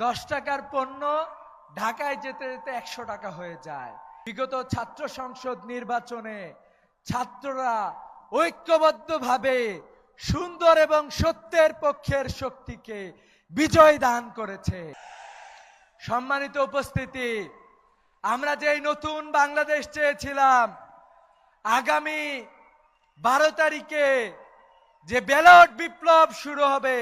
10 টাকার পণ্য ঢাকায় যেতে যেতে 100 টাকা হয়ে যায়। বিগত ছাত্র সংসদ নির্বাচনে ছাত্ররা ঐক্যবদ্ধভাবে সুন্দর এবং সত্যের পক্ষের শক্তিকে বিজয় দান করেছে। সম্মানিত উপস্থিতি, আমরা যেই নতুন বাংলাদেশ চেয়েছিলাম, আগামী 12 তারিখে যে ব্যালট বিপ্লব শুরু হবে,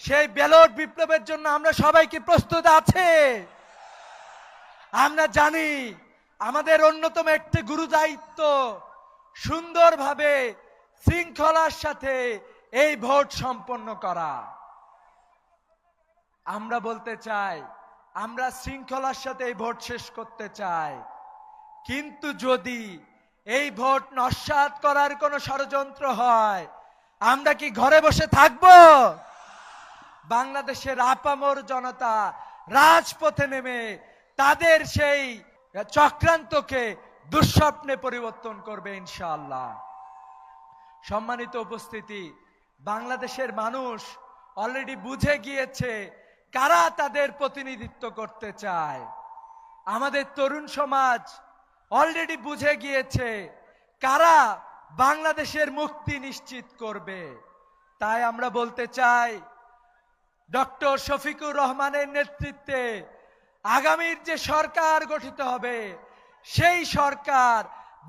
সেই ব্যালট বিপ্লবের জন্য আমরা সবাই কি প্রস্তুত আছে? আমরা জানি আমাদের অন্যতম একটি গুরু দায়িত্ব সুন্দরভাবে শৃঙ্খলার সাথে এই ভোট সম্পন্ন করা। আমরা বলতে চাই, আমরা শৃঙ্খলার সাথে এই ভোট শেষ করতে চাই, কিন্তু যদি এই ভোট নস্যাৎ করার কোনো ষড়যন্ত্র হয়, আমরা কি ঘরে বসে থাকব? বাংলাদেশের আপামর জনতা রাজপথে নেমে তাদের সেই চক্রান্তকে দুঃস্বপ্নে পরিবর্তন করবে ইনশাআল্লাহ। সম্মানিত উপস্থিতি, বাংলাদেশের মানুষ অলরেডি বুঝে গিয়েছে কারা তাদের প্রতিনিধিত্ব করতে চায়। আমাদের তরুণ সমাজ অলরেডি বুঝে গিয়েছে কারা বাংলাদেশের মুক্তি নিশ্চিত করবে। তাই আমরা বলতে চাই, ডক্টর শফিকুর রহমানের নেতৃত্বে আগামীর যে সরকার গঠিত হবে, সেই সরকার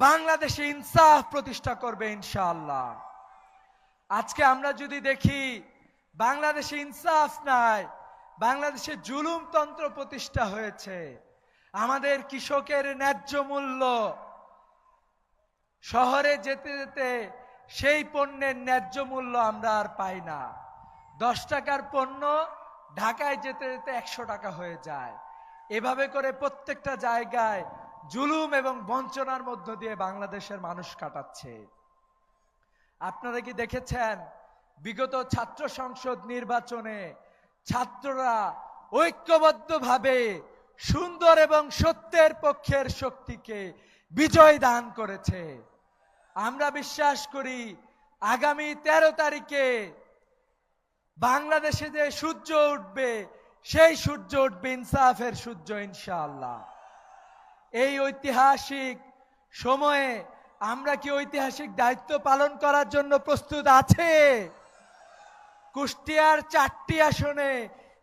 বাংলাদেশে ইনসাফ প্রতিষ্ঠা করবে ইনশাআল্লাহ। আজকে আমরা যদি দেখি বাংলাদেশে ইনসাফ নাই, বাংলাদেশে জুলুমতন্ত্র প্রতিষ্ঠা হয়েছে। আমাদের কৃষকের ন্যায্য মূল্য, শহরে যেতে যেতে সেই পণ্যের ন্যায্য মূল্য আমরা আর পাই না। 10 টাকার পণ্য ঢাকায় যেতে যেতে 100 টাকা হয়ে যায়। এভাবে করে প্রত্যেকটা জায়গায় জুলুম এবং বঞ্চনার মধ্য দিয়ে বাংলাদেশের মানুষ কাটাচ্ছে। আপনারা কি দেখেছেন বিগত ছাত্র সংসদ নির্বাচনে ছাত্ররা ঐক্যবদ্ধভাবে সুন্দর এবং সত্যের পক্ষের শক্তিকে বিজয় দান করেছে। আমরা বিশ্বাস করি আগামী 13 তারিখে বাংলাদেশে যে সূর্য উঠবে, সেই সূর্য উঠবে ইনসাফের সূর্য ইনশাআল্লাহ। এই ঐতিহাসিক সময়ে আমরা কি ঐতিহাসিক দায়িত্ব পালন করার জন্য প্রস্তুত আছে? কুষ্টিয়ার 4টি আসনে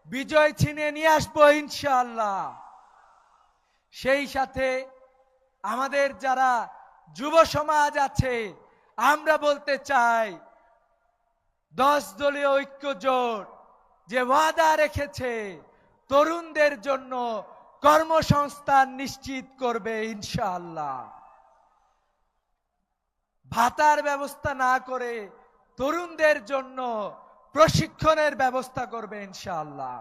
বিজয় ছিনিয়ে নিয়ে আসবো ইনশাআল্লাহ। সেই সাথে আমাদের যারা যুব সমাজ আছে, আমরা বলতে চাই 10 দলীয় ঐক্য জোট যে ওয়াদা রেখেছে তরুণদের জন্য কর্মসংস্থান নিশ্চিত করবে ইনশাআল্লাহ। ভাতার ব্যবস্থা না করে তরুণদের জন্য প্রশিক্ষণের ব্যবস্থা করবে ইনশাআল্লাহ।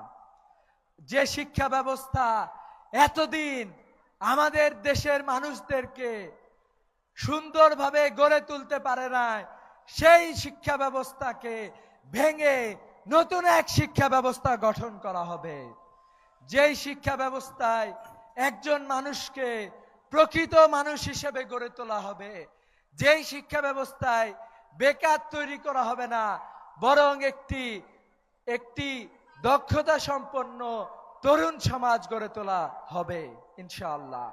যে শিক্ষা ব্যবস্থা এতদিন আমাদের দেশের মানুষদেরকে সুন্দরভাবে গড়ে তুলতে পারে নাই, সেই শিক্ষা ব্যবস্থাকে ভেঙে নতুন এক শিক্ষা ব্যবস্থা গঠন করা হবে। যেই শিক্ষা ব্যবস্থায় একজন মানুষকে প্রকৃত মানুষ হিসেবে গড়ে তোলা হবে, যেই শিক্ষা ব্যবস্থায় বেকার তৈরি করা হবে না, বরং একটি দক্ষতা সম্পন্ন তরুণ সমাজ গড়ে তোলা হবে ইনশাআল্লাহ।